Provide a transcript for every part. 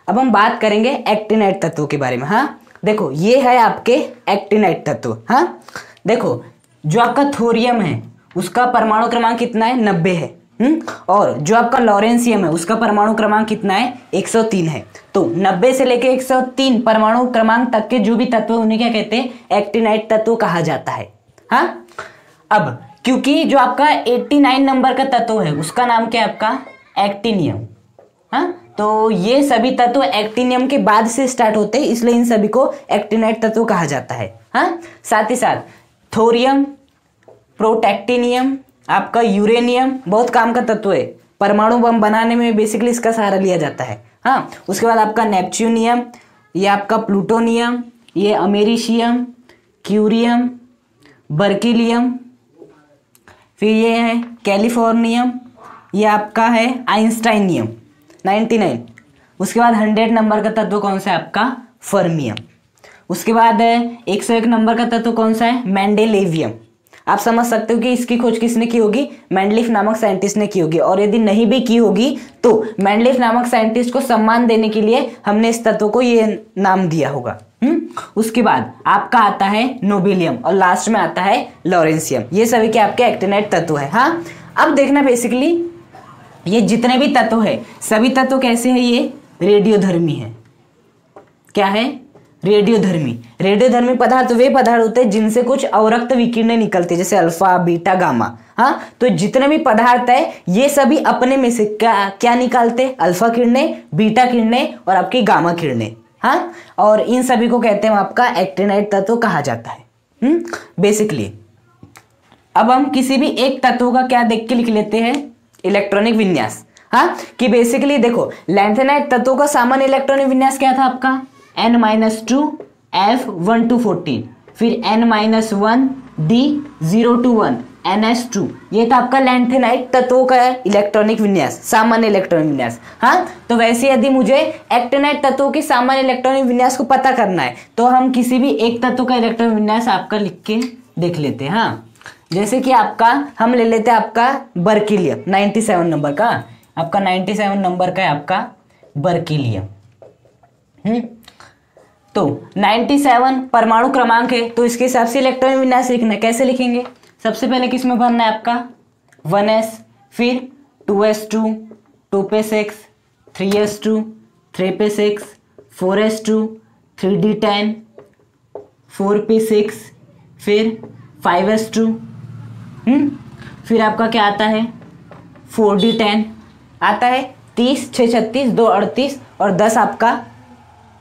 अब हम बात करेंगे एक्टिनाइड तत्वों के बारे में। हाँ देखो ये है आपके एक्टिनाइड तत्व। हाँ देखो जो आपका थोरियम है उसका परमाणु क्रमांक कितना है, 90 है। और जो आपका लॉरेंसियम है उसका परमाणु क्रमांक कितना है, 103 है। तो 90 से लेके 103 परमाणु क्रमांक तक के जो भी तत्व उन्हें क्या कहते हैं, एक्टिनाइड तत्व कहा जाता है। हाँ अब क्योंकि जो आपका 89 नंबर का तत्व है उसका नाम क्या है आपका, एक्टिनियम। हाँ तो ये सभी तत्व एक्टिनियम के बाद से स्टार्ट होते हैं, इसलिए इन सभी को एक्टिनाइड तत्व कहा जाता है। हाँ साथ ही साथ थोरियम, प्रोटैक्टिनियम, आपका यूरेनियम बहुत काम का तत्व है, परमाणु बम बनाने में बेसिकली इसका सहारा लिया जाता है। हाँ उसके बाद आपका नेपच्यूनियम, ये आपका प्लूटोनियम, ये अमेरिशियम, क्यूरियम, बर्किलियम, फिर ये है कैलिफोर्नियम, ये आपका है आइंस्टाइनियम 99। उसके बाद 100 नंबर का तत्व कौन सा है आपका, फर्मियम। उसके बाद 101 नंबर का तत्व कौन सा है, मेंडेलेवियम। आप समझ सकते हो कि इसकी खोज किसने की होगी, मेंडलीफ नामक साइंटिस्ट ने की होगी। और यदि नहीं भी की होगी तो मेंडलीफ नामक साइंटिस्ट को सम्मान देने के लिए हमने इस तत्व को ये नाम दिया होगा। उसके बाद आपका आता है नोबेलियम और लास्ट में आता है लॉरेंसियम। ये सभी के आपके एक्टिनाइड तत्व है। हाँ अब देखना बेसिकली ये जितने भी तत्व है सभी तत्व कैसे है, ये रेडियोधर्मी है। क्या है, रेडियोधर्मी। रेडियोधर्मी पदार्थ वे पदार्थ होते हैं जिनसे कुछ अवरक्त विकिरणें निकलती है, जैसे अल्फा, बीटा, गामा। हाँ तो जितने भी पदार्थ है ये सभी अपने में से क्या निकालते हैं, अल्फा किरणें, बीटा किरणें और आपकी गामा किरणें। हाँ और इन सभी को कहते हैं आपका एक्टिनाइड तत्व कहा जाता है बेसिकली। अब हम किसी भी एक तत्व का क्या देख के लिख लेते हैं, इलेक्ट्रॉनिक विन्यास। हाँ कि बेसिकली देखो लैंथेनाइड तत्व का सामान्य इलेक्ट्रॉनिक विन्यास क्या था आपका, n-2 F1-14, फिर n-1 D0-1 NS2। ये था आपका लैंथेनाइड तत्वों का इलेक्ट्रॉनिक विन्यास, सामान्य इलेक्ट्रॉनिक विन्यास। हाँ तो वैसे यदि मुझे एक्टिनाइड तत्वों के सामान्य इलेक्ट्रॉनिक विन्यास को पता करना है तो हम किसी भी एक तत्व का इलेक्ट्रॉनिक विन्यास आपका लिख के देख लेते हैं। हाँ जैसे कि आपका हम ले लेते हैं आपका बर्किलियम 97 नंबर का, आपका 97 नंबर का है आपका बर्किलियम। तो 97 परमाणु क्रमांक है तो इसके हिसाब से इलेक्ट्रॉनिक विन्यास लिखना है। कैसे लिखेंगे, सबसे पहले किस में भरना है आपका 1s, फिर 2s2, 2p6, 3s2, 3p6, 4s2, 3d10, 4p6, फिर 5s2, फिर आपका क्या आता है 4d10 आता है, 30, 6 36, 2 38 और 10 आपका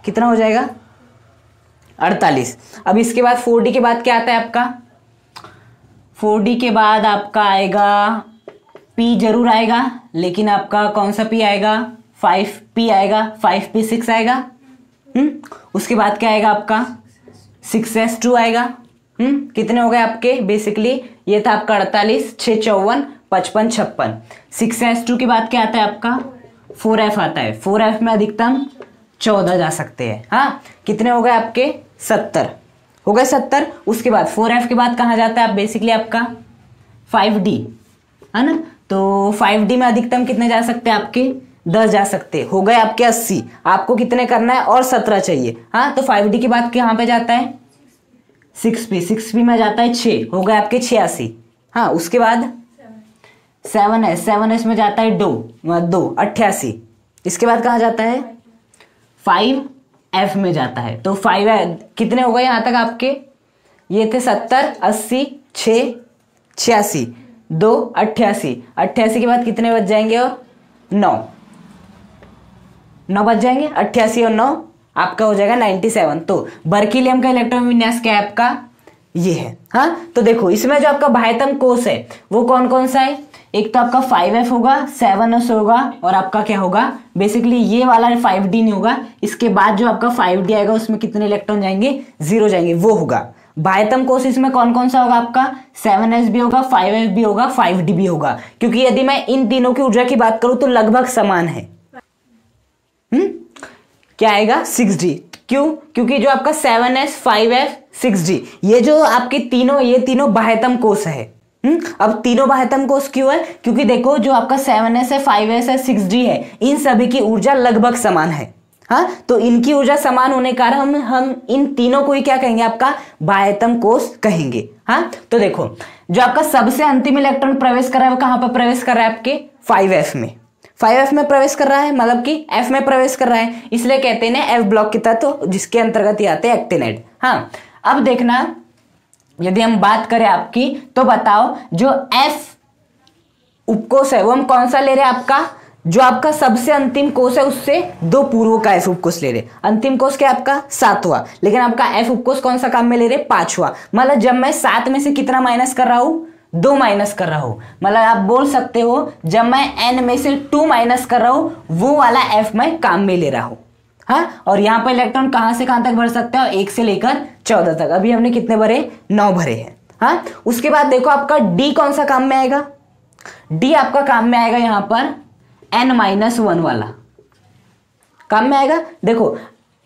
कितना हो जाएगा 48। अब इसके बाद 4d के बाद क्या आता है आपका, 4d के बाद आपका आएगा p जरूर आएगा, लेकिन आपका कौन सा p आएगा, 5p आएगा, 5p6 आएगा। उसके बाद क्या आएगा आपका 6s2 आएगा। कितने हो गए आपके, बेसिकली ये था आपका 48, 6 54, 55 56। 6s2 के बाद क्या आता है आपका 4f आता है, 4f में अधिकतम 14 जा सकते हैं। हाँ कितने हो गए आपके 70 हो गए 70। उसके बाद 4f के बाद कहाँ जाता है आप, बेसिकली आपका 5d है ना, तो 5d में अधिकतम कितने जा सकते हैं आपके 10 जा सकते हैं। हो गए आपके 80, आपको कितने करना है और 17 चाहिए। हाँ तो 5d के बाद कहाँ पे जाता है 6p में जाता है 6, हो गए आपके 86। हाँ उसके बाद 7s में जाता है 2 88। इसके बाद कहाँ जाता है 5f में जाता है, तो 5 कितने हो गए यहाँ तक आपके, ये थे 70 80 6 86 2 88। 88 के बाद कितने बच जाएंगे और 9 बच जाएंगे, 88 और 9 आपका हो जाएगा 97। तो बर्किलियम का इलेक्ट्रॉन विन्यास क्या है आपका, ये है। हाँ तो देखो इसमें जो आपका बाह्यतम कोष है वो कौन कौन सा है, एक तो आपका 5f होगा, 7s होगा और आपका क्या होगा, बेसिकली ये वाला 5d नहीं होगा। इसके बाद जो आपका 5d आएगा उसमें कितने इलेक्ट्रॉन जाएंगे, 0 जाएंगे, वो होगा बाह्यतम कोष। इसमें कौन कौन सा होगा आपका 7s भी होगा, 5f भी होगा, 5d भी होगा, क्योंकि यदि मैं इन तीनों की ऊर्जा की बात करूं तो लगभग समान है। क्या आएगा 6d, क्यों, क्योंकि जो आपका 7s 5f 6d ये जो आपके ये तीनों बाह्यतम कोष है। अब तीनों बाह्यतम कोष क्यों है, क्योंकि देखो जो आपका 7s है 5s है 6d है, इन सभी की ऊर्जा लगभग समान है। हाँ, तो इनकी ऊर्जा समान होने के कारण हम इन तीनों को ही क्या कहेंगे, आपका बाह्यतम कोष कहेंगे। हाँ, तो देखो जो आपका सबसे अंतिम इलेक्ट्रॉन प्रवेश कर रहा है वो कहां पर प्रवेश कर रहा है, आपके 5f में। 5f में प्रवेश कर रहा है, मतलब कि f में प्रवेश कर रहा है, इसलिए कहते हैं f ब्लॉक के तत्व, जिसके अंतर्गत ही आते हैं एक्टिनाइड। हाँ, अब देखना यदि हम बात करें आपकी, तो बताओ जो f उपकोष है वो हम कौन सा ले रहे हैं, आपका जो आपका सबसे अंतिम कोष है उससे 2 पूर्व का f उपकोष ले रहे। अंतिम कोष क्या आपका 7वां, लेकिन आपका f उपकोष कौन सा काम में ले रहे, 5वां। मतलब जब मैं 7 में से कितना माइनस कर रहा हूं, 2 माइनस कर रहा हूं, मतलब आप बोल सकते हो जब मैं n में से 2 माइनस कर रहा हूं वो वाला f मैं काम में ले रहा हूं। हाँ, और यहाँ पर इलेक्ट्रॉन कहां से कहां तक भर सकते हो, 1 से लेकर 14 तक। अभी हमने कितने भरे, 9 भरे हैं। हाँ, उसके बाद देखो आपका d कौन सा काम में आएगा, d आपका काम में आएगा यहाँ पर n-1 वाला काम में आएगा। देखो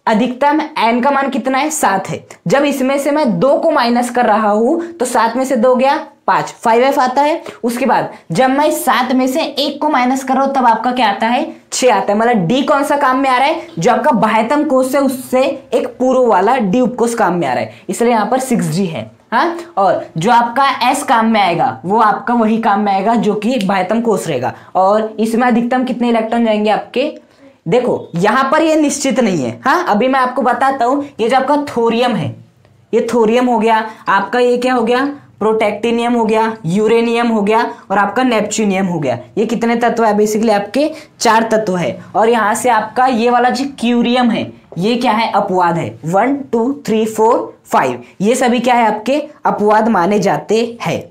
अधिकतम n का मान कितना है, 7 है। जब इसमें से मैं 2 को माइनस कर रहा हूं तो 7 में से 2 गया 5, 5f आता है। उसके बाद जब मैं 7 में से 1 को माइनस कर रहा हूं तब आपका क्या आता है, 6 आता है। मतलब d कौन सा काम में आ रहा है, जो आपका बाह्यतम कोष है उससे एक पूर्व वाला d उपकोष काम में आ रहा है, इसलिए यहाँ पर 6d है। हाँ, और जो आपका s काम में आएगा वो आपका वही काम में आएगा जो कि बाह्यतम कोष रहेगा। और इसमें अधिकतम कितने इलेक्ट्रॉन जाएंगे आपके, देखो यहां पर ये निश्चित नहीं है। हाँ, अभी मैं आपको बताता हूं, ये जो आपका थोरियम है, ये थोरियम हो गया आपका, ये क्या हो गया, प्रोटेक्टिनियम हो गया, यूरेनियम हो गया और आपका नेपच्यूनियम हो गया। ये कितने तत्व है, बेसिकली आपके 4 तत्व है। और यहां से आपका ये वाला जो क्यूरियम है ये क्या है, अपवाद है। 1 2 3 4 5 ये सभी क्या है, आपके अपवाद माने जाते हैं।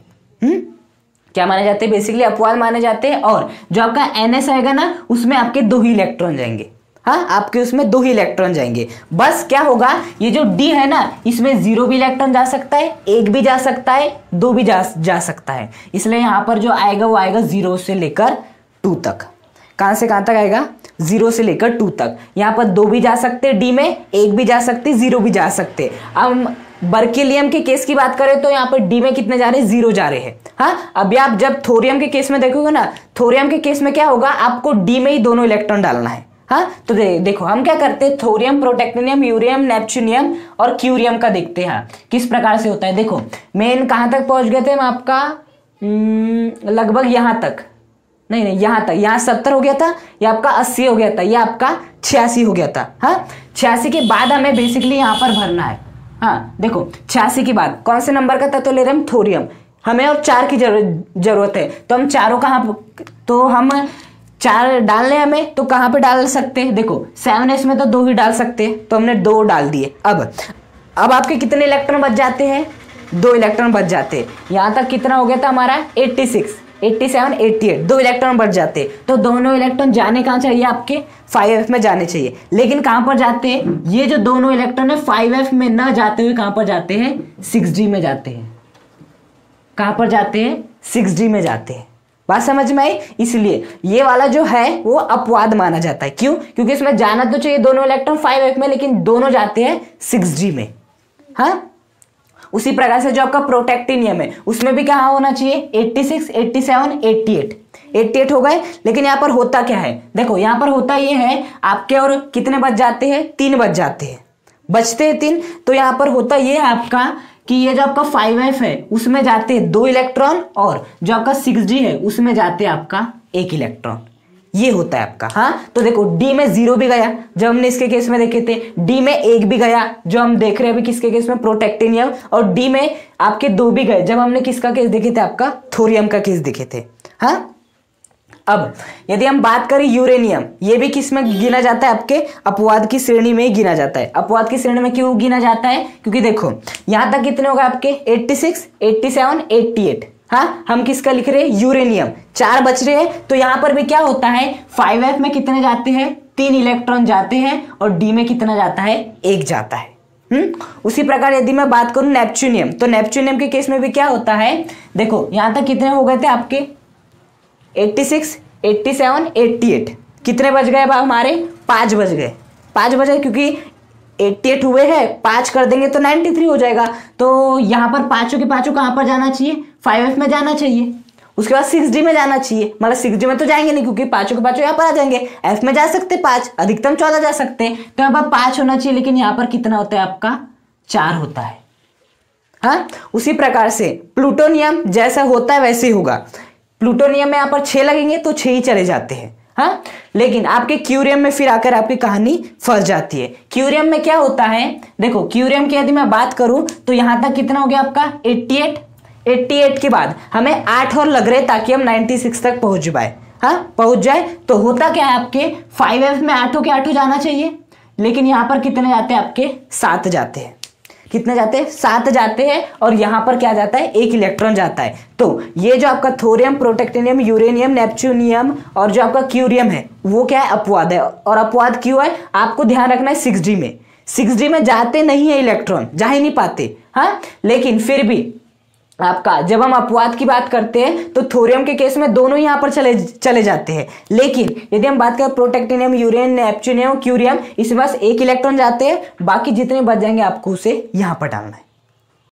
क्या माने जाते हैं, बेसिकली अपवाद माने जाते हैं। और जो आपका NS आएगा ना उसमें आपके 2 ही इलेक्ट्रॉन जाएंगे। हाँ, आपके उसमें 2 ही इलेक्ट्रॉन जाएंगे। बस क्या होगा, ये जो D है ना इसमें 0 भी इलेक्ट्रॉन जा सकता है, 1 भी जा सकता है, 2 भी जा सकता है। इसलिए यहाँ पर जो आएगा वो आएगा 0 से लेकर 2 तक। कहां से कहां तक आएगा, 0 से लेकर 2 तक। यहाँ पर 2 भी जा सकते D में, 1 भी जा सकते, 0 भी जा सकते। अब बर्किलियम के केस की बात करें तो यहाँ पर D में कितने जा रहे हैं, 0 जा रहे हैं। हाँ, अभी आप जब थोरियम के केस में देखोगे ना, थोरियम के केस में क्या होगा, आपको D में ही दोनों इलेक्ट्रॉन डालना है। हाँ, तो देखो हम क्या करते हैं, थोरियम, प्रोटेक्टिनियम, यूरेनियम, नेपच्यूनियम और क्यूरियम का देखते हैं किस प्रकार से होता है। देखो मेन कहां तक पहुंच गए थे हम, आपका लगभग यहां तक, नहीं यहां तक, यहां 70 हो गया था, ये आपका 80 हो गया था, ये आपका 86 हो गया था। हाँ, 86 के बाद हमें बेसिकली यहाँ पर भरना है। हाँ, देखो 86 के बाद कौन से नंबर का तत्व ले रहे हैं हम, थोरियम। हमें और 4 की जरूरत है, तो हम चारों कहाँ, तो हम 4 डालने हमें, तो कहाँ पे डाल सकते हैं, देखो 7s में तो 2 ही डाल सकते हैं, तो हमने 2 डाल दिए। अब आपके कितने इलेक्ट्रॉन बच जाते हैं, 2 इलेक्ट्रॉन बच जाते हैं। यहाँ तक कितना हो गया था हमारा, 86, 87, 88, 2 इलेक्ट्रॉन बच जाते। तो दोनों इलेक्ट्रॉन जाने कहाँ चाहिए, आपके 5f में जाने चाहिए। लेकिन कहाँ पर जाते हैं, ये जो दोनों इलेक्ट्रॉन है 5f में न जाते हुए कहाँ पर जाते हैं, 6d में जाते हैं। कहाँ पर जाते हैं, 6d में जाते हैं। बात समझ में आई। इसलिए ये वाला जो है वो अपवाद माना जाता है। क्यों, क्योंकि इसमें जाना तो चाहिए दोनों इलेक्ट्रॉन 5f में, लेकिन दोनों जाते हैं 6d में। हाँ, उसी प्रकार से जो आपका प्रोटेक्टिनियम है उसमें भी क्या होना चाहिए, 86, 87, 88 हो गए। लेकिन यहाँ पर होता क्या है, देखो यहाँ पर होता ये है आपके, और कितने बच जाते हैं, 3 बच जाते हैं, बचते हैं 3। तो यहाँ पर होता ये है आपका कि ये जो आपका 5f है उसमें जाते हैं 2 इलेक्ट्रॉन, और जो आपका 6d है उसमें जाते हैं आपका 1 इलेक्ट्रॉन। ये होता है आपका। हाँ, तो देखो D में 0 भी गया जब हमने इसके केस में देखे थे, D में 1 भी गया जो हम देख रहे हैं अभी किसके केस में, प्रोटेक्टिनियम, और D में आपके 2 भी गए जब हमने किसका केस देखे थे, आपका थोरियम का केस देखे थे। हाँ, अब यदि हम बात करें यूरेनियम, ये भी किस में गिना जाता है, आपके अपवाद की श्रेणी में ही गिना जाता है। अपवाद की श्रेणी में क्यों गिना जाता है, क्योंकि देखो यहां तक कितने होगा आपके, 86, 87, 88। हाँ, हम किसका लिख रहे हैं, यूरेनियम। 4 बच रहे हैं, तो यहां पर भी क्या होता है, 5f में कितने जाते हैं, 3 इलेक्ट्रॉन जाते हैं, और D में कितना जाता है, 1 जाता है। उसी प्रकार यदि मैं बात करूं नेपच्यूनियम, तो नेपच्यूनियम के केस में भी क्या होता है, देखो यहां तक कितने हो गए थे आपके, 86, 87, 88। कितने बच गए हमारे, 5 बच गए। 5 बच गए क्योंकि 88 हुए हैं, 5 कर देंगे तो 93 हो जाएगा। तो यहाँ पर पांचों के पांचों कहाँ पर जाना चाहिए, 5f में जाना चाहिए। उसके बाद 6D में जाना चाहिए, मतलब 6D में तो जाएंगे नहीं क्योंकि पांचों के पांचों यहाँ पर आ जाएंगे। F में जा सकते 5, अधिकतम 14 जा सकते हैं, तो यहाँ पर 5 होना चाहिए, लेकिन यहाँ पर कितना होता है आपका 4 होता है। हाँ, उसी प्रकार से प्लूटोनियम जैसा होता है वैसे ही होगा। प्लूटोनियम में यहाँ पर 6 लगेंगे तो 6 ही चले जाते हैं। हाँ, लेकिन आपके क्यूरियम में फिर आकर आपकी कहानी फंस जाती है। क्यूरियम में क्या होता है, देखो क्यूरियम की यदि मैं बात करूं तो यहां तक कितना हो गया आपका 88 के बाद हमें 8 और लग रहे ताकि हम 96 तक पहुंच पाए। हाँ, पहुंच जाए तो होता क्या है आपके 5F में 8 के 8 जाना चाहिए, लेकिन यहां पर कितने जाते हैं आपके 7 जाते हैं। कितने जाते हैं 7 जाते हैं, और यहां पर क्या जाता है 1 इलेक्ट्रॉन जाता है। तो ये जो आपका थोरियम, प्रोटेक्टिनियम, यूरेनियम, नेपच्यूनियम और जो आपका क्यूरियम है वो क्या है अपवाद है। और अपवाद क्यों है आपको ध्यान रखना है, 6D में 6D में जाते नहीं है इलेक्ट्रॉन, जा ही नहीं पाते। हाँ, लेकिन फिर भी आपका जब हम अपवाद की बात करते हैं तो थोरियम के केस में दोनों यहां पर चले जाते हैं, लेकिन यदि हम बात करें प्रोटेक्टिनियम, यूरेनियम, नेपच्यूनियम, क्यूरियम, इसमें बस 1 इलेक्ट्रॉन जाते हैं, बाकी जितने बच जाएंगे आपको उसे यहां पर डालना है।